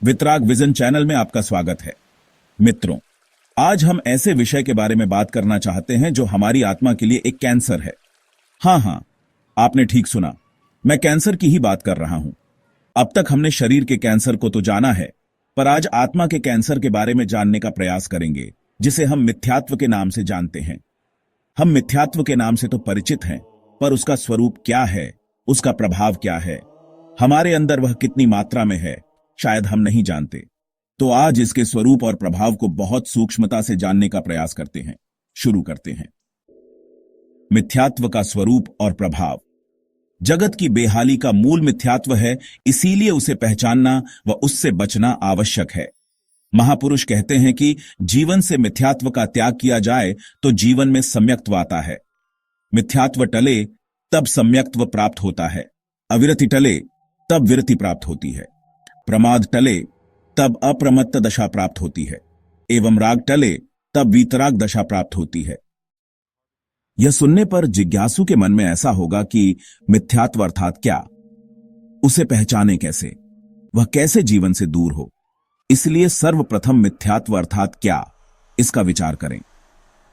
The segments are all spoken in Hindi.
वितराग विजन चैनल में आपका स्वागत है। मित्रों, आज हम ऐसे विषय के बारे में बात करना चाहते हैं जो हमारी आत्मा के लिए एक कैंसर है। हाँ, आपने ठीक सुना, मैं कैंसर की ही बात कर रहा हूं। अब तक हमने शरीर के कैंसर को तो जाना है, पर आज आत्मा के कैंसर के बारे में जानने का प्रयास करेंगे, जिसे हम मिथ्यात्व के नाम से जानते हैं। हम मिथ्यात्व के नाम से तो परिचित हैं, पर उसका स्वरूप क्या है, उसका प्रभाव क्या है, हमारे अंदर वह कितनी मात्रा में है, शायद हम नहीं जानते। तो आज इसके स्वरूप और प्रभाव को बहुत सूक्ष्मता से जानने का प्रयास करते हैं। शुरू करते हैं। मिथ्यात्व का स्वरूप और प्रभाव। जगत की बेहाली का मूल मिथ्यात्व है, इसीलिए उसे पहचानना व उससे बचना आवश्यक है। महापुरुष कहते हैं कि जीवन से मिथ्यात्व का त्याग किया जाए तो जीवन में सम्यक्त्व आता है। मिथ्यात्व टले तब सम्यक्त्व प्राप्त होता है। अविरति टले तब विरति प्राप्त होती है। प्रमाद टले तब अप्रमत्त दशा प्राप्त होती है, एवं राग टले तब वीतराग दशा प्राप्त होती है। यह सुनने पर जिज्ञासु के मन में ऐसा होगा कि मिथ्यात्व अर्थात क्या, उसे पहचाने कैसे, वह कैसे जीवन से दूर हो। इसलिए सर्वप्रथम मिथ्यात्व अर्थात क्या, इसका विचार करें।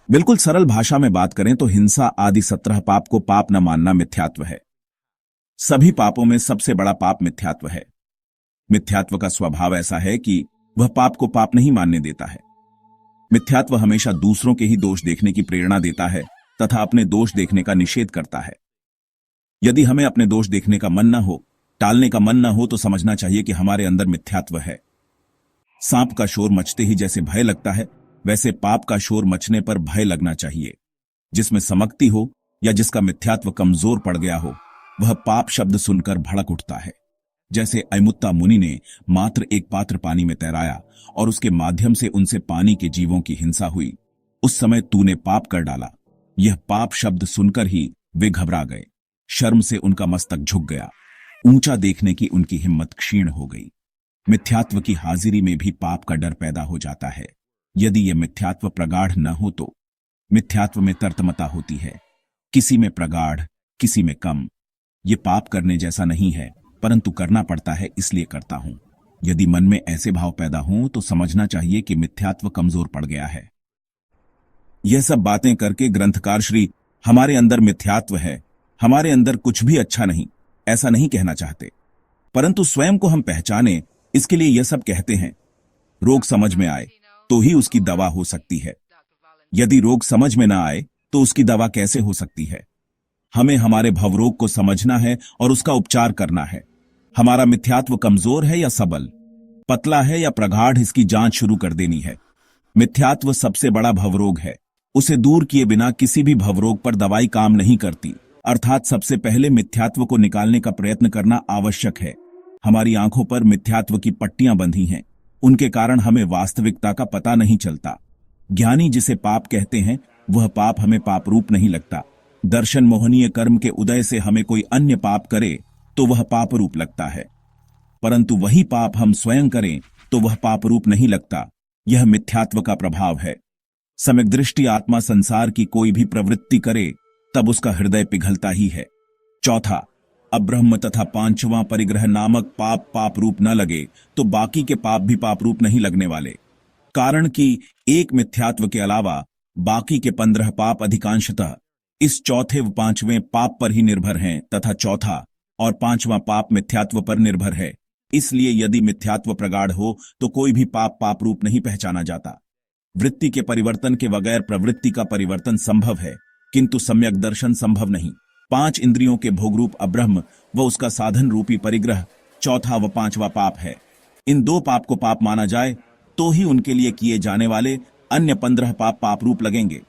बिल्कुल सरल भाषा में बात करें तो हिंसा आदि 17 पाप को पाप न मानना मिथ्यात्व है। सभी पापों में सबसे बड़ा पाप मिथ्यात्व है। मिथ्यात्व का स्वभाव ऐसा है कि वह पाप को पाप नहीं मानने देता है। मिथ्यात्व हमेशा दूसरों के ही दोष देखने की प्रेरणा देता है तथा अपने दोष देखने का निषेध करता है। यदि हमें अपने दोष देखने का मन न हो, टालने का मन न हो, तो समझना चाहिए कि हमारे अंदर मिथ्यात्व है। सांप का शोर मचते ही जैसे भय लगता है, वैसे पाप का शोर मचने पर भय लगना चाहिए। जिसमें समक्ति हो या जिसका मिथ्यात्व कमजोर पड़ गया हो, वह पाप शब्द सुनकर भड़क उठता है। जैसे अयमुत्ता मुनि ने मात्र एक पात्र पानी में तैराया और उसके माध्यम से उनसे पानी के जीवों की हिंसा हुई। उस समय तूने पाप कर डाला। यह पाप शब्द सुनकर ही वे घबरा गए। शर्म से उनका मस्तक झुक गया। ऊंचा देखने की उनकी हिम्मत क्षीण हो गई। मिथ्यात्व की हाजिरी में भी पाप का डर पैदा हो जाता है। यदि यह मिथ्यात्व प्रगाढ़ न हो तो मिथ्यात्व में तरतमता होती है, किसी में प्रगाढ़, किसी में कम। ये पाप करने जैसा नहीं है, परंतु करना पड़ता है इसलिए करता हूं। यदि मन में ऐसे भाव पैदा हों तो समझना चाहिए कि मिथ्यात्व कमजोर पड़ गया है। यह सब बातें करके ग्रंथकार श्री हमारे अंदर मिथ्यात्व है, हमारे अंदर कुछ भी अच्छा नहीं, ऐसा नहीं कहना चाहते, परंतु स्वयं को हम पहचाने, इसके लिए यह सब कहते हैं। रोग समझ में आए तो ही उसकी दवा हो सकती है। यदि रोग समझ में ना आए तो उसकी दवा कैसे हो सकती है। हमें हमारे भवरोग को समझना है और उसका उपचार करना है। हमारा मिथ्यात्व कमजोर है या सबल, पतला है या प्रगाढ़, इसकी जांच शुरू कर देनी है। मिथ्यात्व सबसे बड़ा भवरोग है। उसे दूर किए बिना किसी भी भवरोग पर दवाई काम नहीं करती। अर्थात सबसे पहले मिथ्यात्व को निकालने का प्रयत्न करना आवश्यक है। हमारी आंखों पर मिथ्यात्व की पट्टियां बंधी हैं, उनके कारण हमें वास्तविकता का पता नहीं चलता। ज्ञानी जिसे पाप कहते हैं, वह पाप हमें पाप रूप नहीं लगता। दर्शन मोहनीय कर्म के उदय से हमें कोई अन्य पाप करे तो वह पाप रूप लगता है, परंतु वही पाप हम स्वयं करें तो वह पाप रूप नहीं लगता। यह मिथ्यात्व का प्रभाव है। सम्यक दृष्टि आत्मा संसार की कोई भी प्रवृत्ति करे तब उसका हृदय पिघलता ही है। चौथा, अब्रह्म तथा पांचवां परिग्रह नामक पाप पाप रूप न लगे तो बाकी के पाप भी पाप रूप नहीं लगने वाले, कारण कि एक मिथ्यात्व के अलावा बाकी के 15 पाप अधिकांशतः इस चौथे व पांचवें पाप पर ही निर्भर हैं तथा चौथा और पांचवां पाप मिथ्यात्व पर निर्भर है। इसलिए यदि मिथ्यात्व प्रगाढ़ हो तो कोई भी पाप पाप रूप नहीं पहचाना जाता। वृत्ति के परिवर्तन के बगैर प्रवृत्ति का परिवर्तन संभव है, किंतु सम्यक दर्शन संभव नहीं। 5 इंद्रियों के भोगरूप अब्रह्म व उसका साधन रूपी परिग्रह चौथा व पांचवा पाप है। इन 2 पाप को पाप माना जाए तो ही उनके लिए किए जाने वाले अन्य 15 पाप पाप रूप लगेंगे,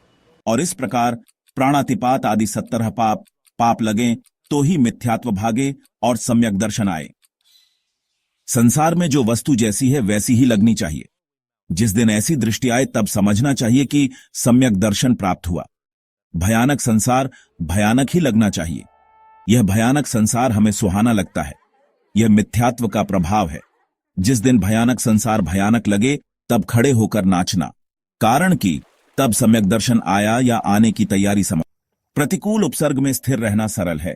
और इस प्रकार प्राणातिपात आदि 17 पाप पाप लगें तो ही मिथ्यात्व भागे और सम्यक दर्शन आए। संसार में जो वस्तु जैसी है वैसी ही लगनी चाहिए। जिस दिन ऐसी दृष्टि आए तब समझना चाहिए कि सम्यक दर्शन प्राप्त हुआ। भयानक संसार भयानक ही लगना चाहिए। यह भयानक संसार हमें सुहाना लगता है। यह मिथ्यात्व का प्रभाव है। जिस दिन भयानक संसार भयानक लगे तब खड़े होकर नाचना, कारण कि तब सम्यक दर्शन आया या आने की तैयारी समझ। प्रतिकूल उपसर्ग में स्थिर रहना सरल है,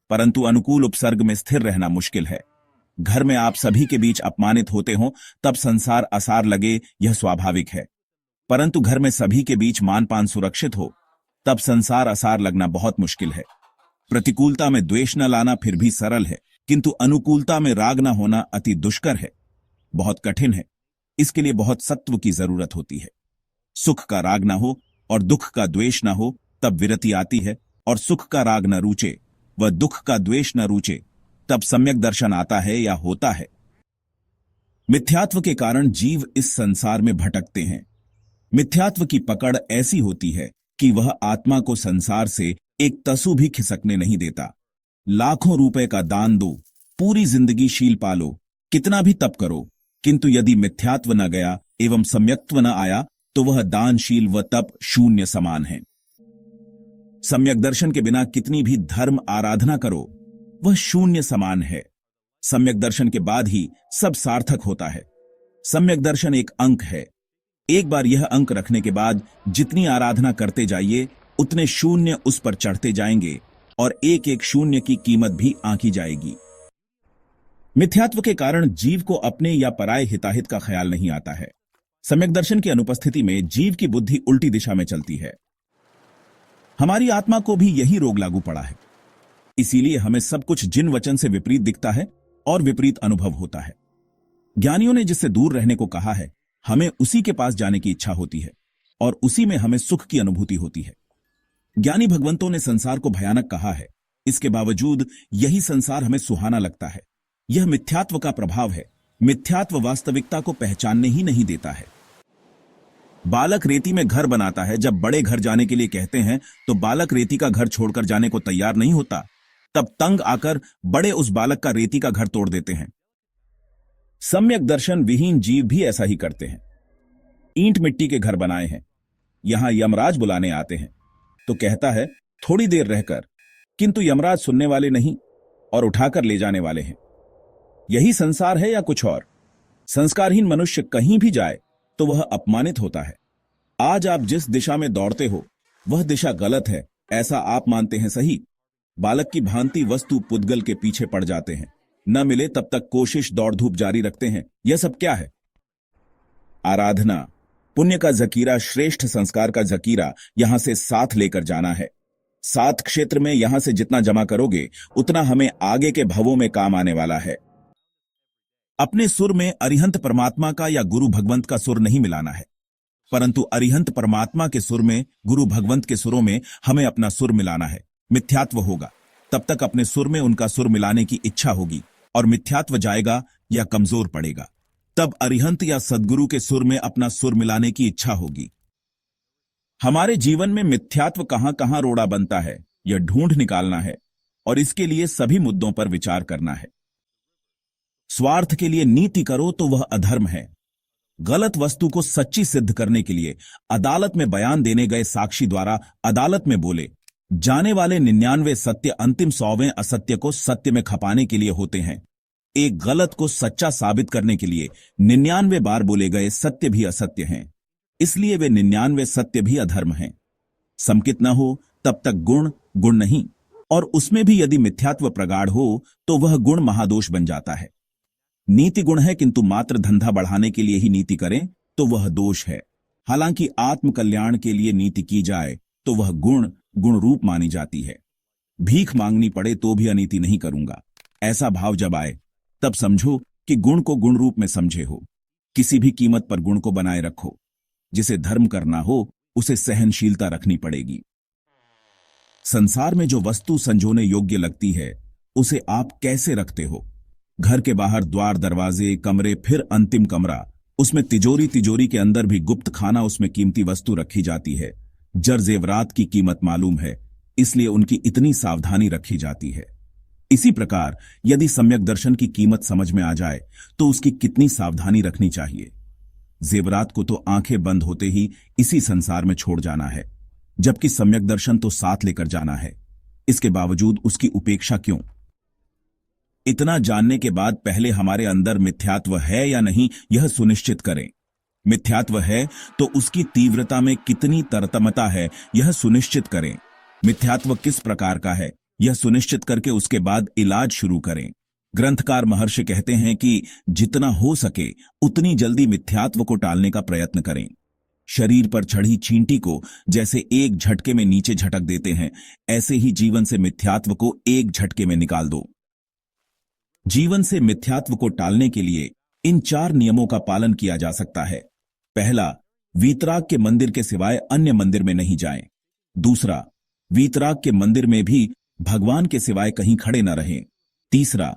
परंतु अनुकूल उपसर्ग में स्थिर रहना मुश्किल है। घर में आप सभी के बीच अपमानित होते हो तब संसार असार लगे, यह स्वाभाविक है। परंतु घर में सभी के बीच मानपान सुरक्षित हो तब संसार असार लगना बहुत मुश्किल है। प्रतिकूलता में द्वेष न लाना फिर भी सरल है, किंतु अनुकूलता में राग न होना अति दुष्कर है, बहुत कठिन है। इसके लिए बहुत सत्व की जरूरत होती है। सुख का राग न हो और दुख का द्वेष न हो तब विरति आती है, और सुख का राग न रूचे व दुख का द्वेष न रूचे तब सम्यक दर्शन आता है या होता है। मिथ्यात्व के कारण जीव इस संसार में भटकते हैं। मिथ्यात्व की पकड़ ऐसी होती है कि वह आत्मा को संसार से एक तसु भी खिसकने नहीं देता। लाखों रुपए का दान दो, पूरी जिंदगी शील पालो, कितना भी तप करो, किंतु यदि मिथ्यात्व न गया एवं सम्यक्त्व न आया तो वह दानशील व तप शून्य समान है। सम्यक दर्शन के बिना कितनी भी धर्म आराधना करो वह शून्य समान है। सम्यक दर्शन के बाद ही सब सार्थक होता है। सम्यक दर्शन एक अंक है। एक बार यह अंक रखने के बाद जितनी आराधना करते जाइए उतने शून्य उस पर चढ़ते जाएंगे और एक एक शून्य की कीमत भी आंकी जाएगी। मिथ्यात्व के कारण जीव को अपने या पराये हिताहित का ख्याल नहीं आता है। सम्यक दर्शन की अनुपस्थिति में जीव की बुद्धि उल्टी दिशा में चलती है। हमारी आत्मा को भी यही रोग लागू पड़ा है। इसीलिए हमें सब कुछ जिन वचन से विपरीत दिखता है और विपरीत अनुभव होता है। ज्ञानियों ने जिससे दूर रहने को कहा है, हमें उसी के पास जाने की इच्छा होती है और उसी में हमें सुख की अनुभूति होती है। ज्ञानी भगवंतों ने संसार को भयानक कहा है, इसके बावजूद यही संसार हमें सुहाना लगता है। यह मिथ्यात्व का प्रभाव है। मिथ्यात्व वास्तविकता को पहचानने ही नहीं देता है। बालक रेती में घर बनाता है, जब बड़े घर जाने के लिए कहते हैं तो बालक रेती का घर छोड़कर जाने को तैयार नहीं होता। तब तंग आकर बड़े उस बालक का रेती का घर तोड़ देते हैं। सम्यक दर्शन विहीन जीव भी ऐसा ही करते हैं। ईंट मिट्टी के घर बनाए हैं, यहां यमराज बुलाने आते हैं तो कहता है थोड़ी देर रहकर, किंतु यमराज सुनने वाले नहीं और उठाकर ले जाने वाले हैं। यही संसार है या कुछ और? संस्कारहीन मनुष्य कहीं भी जाए तो वह अपमानित होता है। आज आप जिस दिशा में दौड़ते हो वह दिशा गलत है, ऐसा आप मानते हैं सही। बालक की भांति वस्तु पुद्गल के पीछे पड़ जाते हैं, न मिले तब तक कोशिश दौड़ धूप जारी रखते हैं। यह सब क्या है? आराधना, पुण्य का जकीरा, श्रेष्ठ संस्कार का जकीरा यहां से साथ लेकर जाना है। सात क्षेत्र में यहां से जितना जमा करोगे उतना हमें आगे के भवों में काम आने वाला है। अपने सुर में अरिहंत परमात्मा का या गुरु भगवंत का सुर नहीं मिलाना है, परंतु अरिहंत परमात्मा के सुर में, गुरु भगवंत के सुरों में हमें अपना सुर मिलाना है। मिथ्यात्व होगा तब तक अपने सुर में उनका सुर मिलाने की इच्छा होगी, और मिथ्यात्व जाएगा या कमजोर पड़ेगा तब अरिहंत या सद्गुरु के सुर में अपना सुर मिलाने की इच्छा होगी। हमारे जीवन में मिथ्यात्व कहां कहां रोड़ा बनता है यह ढूंढ निकालना है, और इसके लिए सभी मुद्दों पर विचार करना है। स्वार्थ के लिए नीति करो तो वह अधर्म है। गलत वस्तु को सच्ची सिद्ध करने के लिए अदालत में बयान देने गए साक्षी द्वारा अदालत में बोले जाने वाले 99 सत्य अंतिम 100वें असत्य को सत्य में खपाने के लिए होते हैं। एक गलत को सच्चा साबित करने के लिए 99 बार बोले गए सत्य भी असत्य हैं, इसलिए वे 99 सत्य भी अधर्म हैं। संकित न हो तब तक गुण गुण नहीं, और उसमें भी यदि मिथ्यात्व प्रगाढ़ हो तो वह गुण महादोष बन जाता है। नीति गुण है, किंतु मात्र धंधा बढ़ाने के लिए ही नीति करें तो वह दोष है। हालांकि आत्म कल्याण के लिए नीति की जाए तो वह गुण गुण रूप मानी जाती है। भीख मांगनी पड़े तो भी अनीति नहीं करूंगा, ऐसा भाव जब आए तब समझो कि गुण को गुण रूप में समझे हो। किसी भी कीमत पर गुण को बनाए रखो। जिसे धर्म करना हो उसे सहनशीलता रखनी पड़ेगी। संसार में जो वस्तु संजोने योग्य लगती है उसे आप कैसे रखते हो? घर के बाहर द्वार, दरवाजे, कमरे, फिर अंतिम कमरा, उसमें तिजोरी, तिजोरी के अंदर भी गुप्त खाना, उसमें कीमती वस्तु रखी जाती है। जर जेवरात की कीमत मालूम है, इसलिए उनकी इतनी सावधानी रखी जाती है। इसी प्रकार यदि सम्यक दर्शन की कीमत समझ में आ जाए तो उसकी कितनी सावधानी रखनी चाहिए। जेवरात को तो आंखें बंद होते ही इसी संसार में छोड़ जाना है, जबकि सम्यक दर्शन तो साथ लेकर जाना है। इसके बावजूद उसकी उपेक्षा क्यों? इतना जानने के बाद पहले हमारे अंदर मिथ्यात्व है या नहीं यह सुनिश्चित करें। मिथ्यात्व है तो उसकी तीव्रता में कितनी तरतमता है यह सुनिश्चित करें। मिथ्यात्व किस प्रकार का है यह सुनिश्चित करके उसके बाद इलाज शुरू करें। ग्रंथकार महर्षि कहते हैं कि जितना हो सके उतनी जल्दी मिथ्यात्व को टालने का प्रयत्न करें। शरीर पर चढ़ी चींटी को जैसे एक झटके में नीचे झटक देते हैं, ऐसे ही जीवन से मिथ्यात्व को एक झटके में निकाल दो। जीवन से मिथ्यात्व को टालने के लिए इन 4 नियमों का पालन किया जा सकता है। पहला, वीतराग के मंदिर के सिवाय अन्य मंदिर में नहीं जाएं। दूसरा, वीतराग के मंदिर में भी भगवान के सिवाय कहीं खड़े न रहें। तीसरा,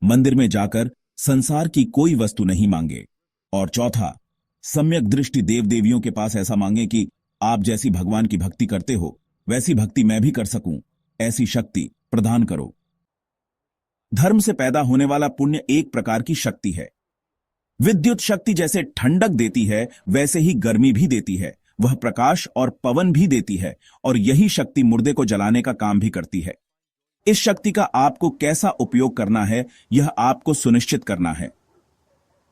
मंदिर में जाकर संसार की कोई वस्तु नहीं मांगे। और चौथा, सम्यक दृष्टि देव देवियों के पास ऐसा मांगे कि आप जैसी भगवान की भक्ति करते हो वैसी भक्ति मैं भी कर सकूं, ऐसी शक्ति प्रदान करो। धर्म से पैदा होने वाला पुण्य एक प्रकार की शक्ति है। विद्युत शक्ति जैसे ठंडक देती है वैसे ही गर्मी भी देती है, वह प्रकाश और पवन भी देती है, और यही शक्ति मुर्दे को जलाने का काम भी करती है। इस शक्ति का आपको कैसा उपयोग करना है, यह आपको सुनिश्चित करना है।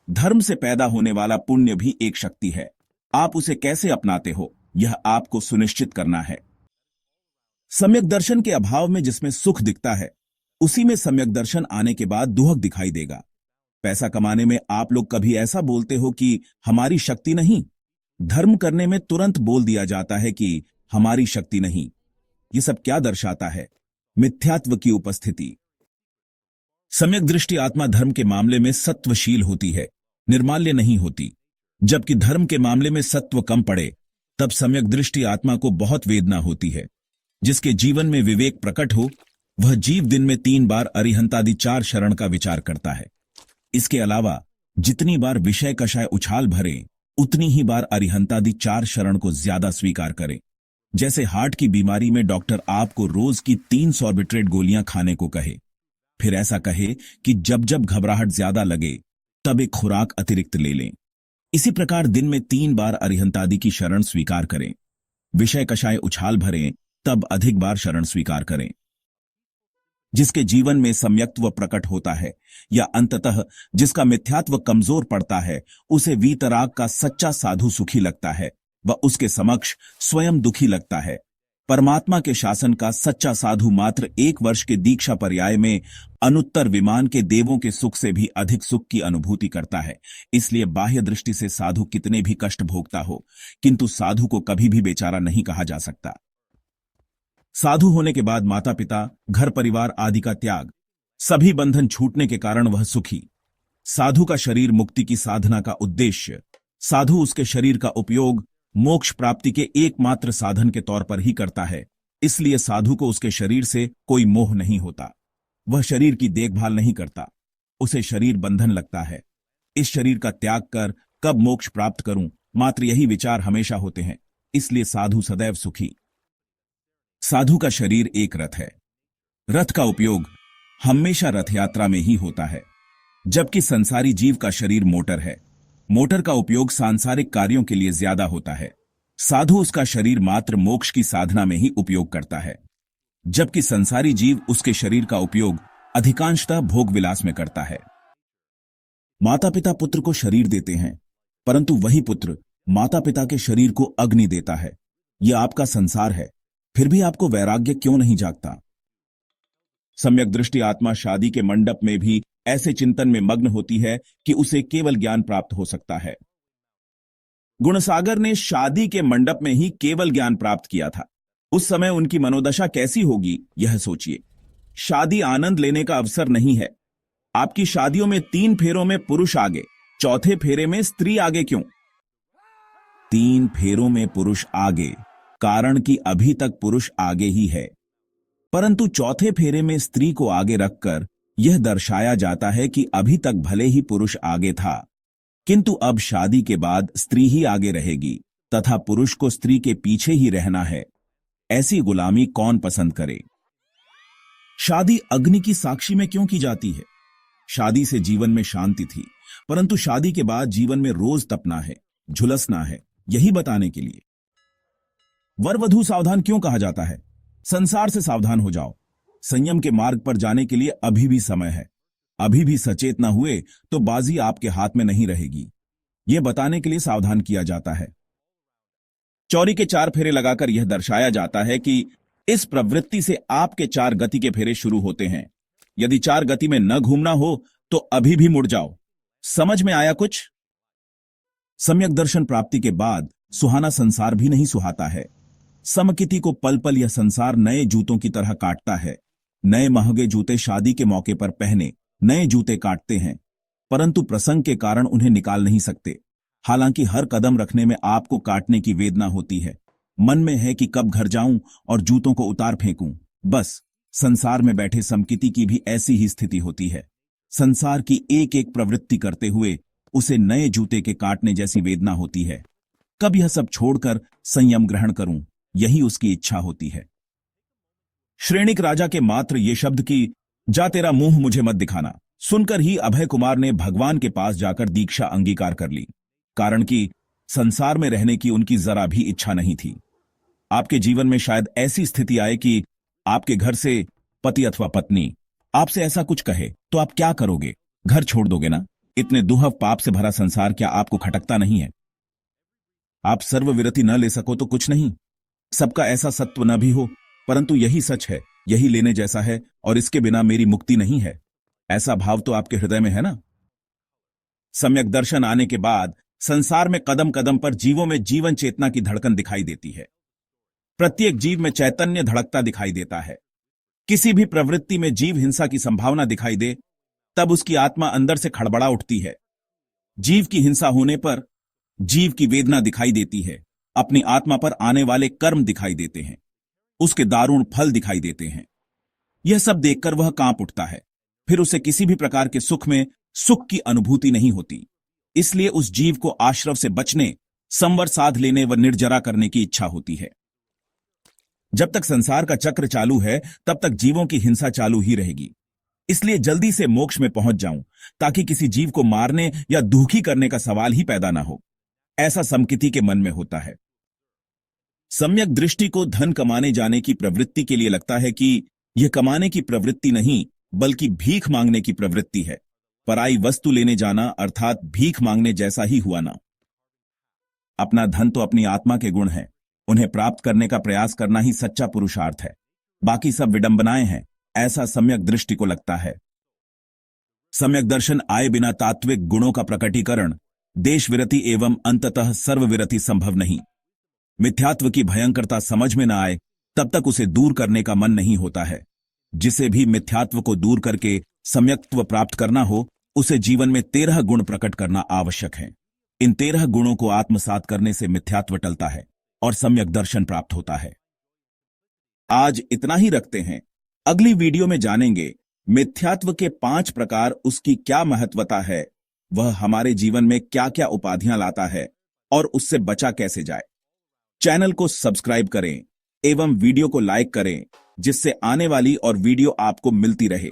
धर्म से पैदा होने वाला पुण्य भी एक शक्ति है, आप उसे कैसे अपनाते हो, यह आपको सुनिश्चित करना है। सम्यक दर्शन के अभाव में जिसमें सुख दिखता है, उसी में सम्यक दर्शन आने के बाद दुहक दिखाई देगा। पैसा कमाने में आप लोग कभी ऐसा बोलते हो कि हमारी शक्ति नहीं? धर्म करने में तुरंत बोल दिया जाता है कि हमारी शक्ति नहीं। यह सब क्या दर्शाता है? मिथ्यात्व की उपस्थिति। सम्यक दृष्टि आत्मा धर्म के मामले में सत्वशील होती है, निर्माल्य नहीं होती। जबकि धर्म के मामले में सत्व कम पड़े, तब सम्यक दृष्टि आत्मा को बहुत वेदना होती है। जिसके जीवन में विवेक प्रकट हो, वह जीव दिन में 3 बार अरिहंतादि 4 शरण का विचार करता है। इसके अलावा जितनी बार विषय कषाय उछाल भरे, उतनी ही बार अरिहंतादि 4 शरण को ज्यादा स्वीकार करें। जैसे हार्ट की बीमारी में डॉक्टर आपको रोज की 3 सॉर्बिट्रेट गोलियां खाने को कहे, फिर ऐसा कहे कि जब जब घबराहट ज्यादा लगे तब एक खुराक अतिरिक्त ले लें। इसी प्रकार दिन में 3 बार अरिहंतादि की शरण स्वीकार करें। विषय कषाय उछाल भरें, तब अधिक बार शरण स्वीकार करें। जिसके जीवन में सम्यक्त्व प्रकट होता है, या अंततः जिसका मिथ्यात्व कमजोर पड़ता है, उसे वीतराग का सच्चा साधु सुखी लगता है, वह उसके समक्ष स्वयं दुखी लगता है। परमात्मा के शासन का सच्चा साधु मात्र 1 वर्ष के दीक्षा पर्याय में अनुत्तर विमान के देवों के सुख से भी अधिक सुख की अनुभूति करता है। इसलिए बाह्य दृष्टि से साधु कितने भी कष्ट भोगता हो, किंतु साधु को कभी भी बेचारा नहीं कहा जा सकता। साधु होने के बाद माता पिता, घर परिवार आदि का त्याग, सभी बंधन छूटने के कारण वह सुखी। साधु का शरीर मुक्ति की साधना का उद्देश्य, साधु उसके शरीर का उपयोग मोक्ष प्राप्ति के एकमात्र साधन के तौर पर ही करता है। इसलिए साधु को उसके शरीर से कोई मोह नहीं होता। वह शरीर की देखभाल नहीं करता, उसे शरीर बंधन लगता है। इस शरीर का त्याग कर कब मोक्ष प्राप्त करूं, मात्र यही विचार हमेशा होते हैं। इसलिए साधु सदैव सुखी। साधु का शरीर एक रथ है। रथ का उपयोग हमेशा रथ यात्रा में ही होता है, जबकि संसारी जीव का शरीर मोटर है। मोटर का उपयोग सांसारिक कार्यों के लिए ज्यादा होता है। साधु उसका शरीर मात्र मोक्ष की साधना में ही उपयोग करता है, जबकि संसारी जीव उसके शरीर का उपयोग अधिकांशतः भोग विलास में करता है। माता पिता पुत्र को शरीर देते हैं, परंतु वही पुत्र माता पिता के शरीर को अग्नि देता है। यह आपका संसार है, फिर भी आपको वैराग्य क्यों नहीं जागता? सम्यक दृष्टि आत्मा शादी के मंडप में भी ऐसे चिंतन में मग्न होती है कि उसे केवल ज्ञान प्राप्त हो सकता है। गुणसागर ने शादी के मंडप में ही केवल ज्ञान प्राप्त किया था। उस समय उनकी मनोदशा कैसी होगी, यह सोचिए। शादी आनंद लेने का अवसर नहीं है। आपकी शादियों में 3 फेरों में पुरुष आगे, 4थे फेरे में स्त्री आगे क्यों? 3 फेरों में पुरुष आगे, कारण कि अभी तक पुरुष आगे ही है, परंतु 4थे फेरे में स्त्री को आगे रखकर यह दर्शाया जाता है कि अभी तक भले ही पुरुष आगे था, किंतु अब शादी के बाद स्त्री ही आगे रहेगी तथा पुरुष को स्त्री के पीछे ही रहना है। ऐसी गुलामी कौन पसंद करे? शादी अग्नि की साक्षी में क्यों की जाती है? शादी से जीवन में शांति थी, परंतु शादी के बाद जीवन में रोज तपना है, झुलसना है, यही बताने के लिए। वर वधू सावधान क्यों कहा जाता है? संसार से सावधान हो जाओ। संयम के मार्ग पर जाने के लिए अभी भी समय है। अभी भी सचेत न हुए तो बाजी आपके हाथ में नहीं रहेगी, यह बताने के लिए सावधान किया जाता है। चौरी के 4 फेरे लगाकर यह दर्शाया जाता है कि इस प्रवृत्ति से आपके 4 गति के फेरे शुरू होते हैं। यदि 4 गति में न घूमना हो तो अभी भी मुड़ जाओ। समझ में आया कुछ? सम्यक दर्शन प्राप्ति के बाद सुहाना संसार भी नहीं सुहाता है। समकिति को पल पल यह संसार नए जूतों की तरह काटता है। नए महंगे जूते शादी के मौके पर पहने नए जूते काटते हैं, परंतु प्रसंग के कारण उन्हें निकाल नहीं सकते। हालांकि हर कदम रखने में आपको काटने की वेदना होती है। मन में है कि कब घर जाऊं और जूतों को उतार फेंकूं। बस संसार में बैठे समकिति की भी ऐसी ही स्थिति होती है। संसार की एक एक प्रवृत्ति करते हुए उसे नए जूते के काटने जैसी वेदना होती है। कब यह सब छोड़कर संयम ग्रहण करूं, यही उसकी इच्छा होती है। श्रेणिक राजा के मात्र ये शब्द कि जा तेरा मुंह मुझे मत दिखाना सुनकर ही अभय कुमार ने भगवान के पास जाकर दीक्षा अंगीकार कर ली। कारण कि संसार में रहने की उनकी जरा भी इच्छा नहीं थी। आपके जीवन में शायद ऐसी स्थिति आए कि आपके घर से पति अथवा पत्नी आपसे ऐसा कुछ कहे तो आप क्या करोगे? घर छोड़ दोगे ना? इतने दुहव पाप से भरा संसार क्या आपको खटकता नहीं है? आप सर्वविरति न ले सको तो कुछ नहीं, सबका ऐसा सत्व न भी हो, परंतु यही सच है, यही लेने जैसा है और इसके बिना मेरी मुक्ति नहीं है, ऐसा भाव तो आपके हृदय में है ना? सम्यक दर्शन आने के बाद संसार में कदम कदम पर जीवों में जीवन चेतना की धड़कन दिखाई देती है। प्रत्येक जीव में चैतन्य धड़कता दिखाई देता है। किसी भी प्रवृत्ति में जीव हिंसा की संभावना दिखाई दे तब उसकी आत्मा अंदर से खड़बड़ा उठती है। जीव की हिंसा होने पर जीव की वेदना दिखाई देती है। अपनी आत्मा पर आने वाले कर्म दिखाई देते हैं, उसके दारुण फल दिखाई देते हैं। यह सब देखकर वह कांप उठता है। फिर उसे किसी भी प्रकार के सुख में सुख की अनुभूति नहीं होती। इसलिए उस जीव को आश्रव से बचने, संवर साध लेने व निर्जरा करने की इच्छा होती है। जब तक संसार का चक्र चालू है तब तक जीवों की हिंसा चालू ही रहेगी। इसलिए जल्दी से मोक्ष में पहुंच जाऊं ताकि किसी जीव को मारने या दुखी करने का सवाल ही पैदा ना हो, ऐसा समकिति के मन में होता है। सम्यक दृष्टि को धन कमाने जाने की प्रवृत्ति के लिए लगता है कि यह कमाने की प्रवृत्ति नहीं बल्कि भीख मांगने की प्रवृत्ति है। पराई वस्तु लेने जाना अर्थात भीख मांगने जैसा ही हुआ ना। अपना धन तो अपनी आत्मा के गुण हैं, उन्हें प्राप्त करने का प्रयास करना ही सच्चा पुरुषार्थ है। बाकी सब विडंबनाएं हैं, ऐसा सम्यक दृष्टि को लगता है। सम्यक दर्शन आए बिना तात्विक गुणों का प्रकटीकरण, देश विरति एवं अंततः सर्व विरति संभव नहीं। मिथ्यात्व की भयंकरता समझ में न आए तब तक उसे दूर करने का मन नहीं होता है। जिसे भी मिथ्यात्व को दूर करके सम्यक्त्व प्राप्त करना हो, उसे जीवन में 13 गुण प्रकट करना आवश्यक है। इन 13 गुणों को आत्मसात करने से मिथ्यात्व टलता है और सम्यक दर्शन प्राप्त होता है। आज इतना ही रखते हैं। अगली वीडियो में जानेंगे मिथ्यात्व के 5 प्रकार, उसकी क्या महत्वता है, वह हमारे जीवन में क्या क्या उपाधियां लाता है और उससे बचा कैसे जाए। चैनल को सब्सक्राइब करें एवं वीडियो को लाइक करें, जिससे आने वाली और वीडियो आपको मिलती रहे।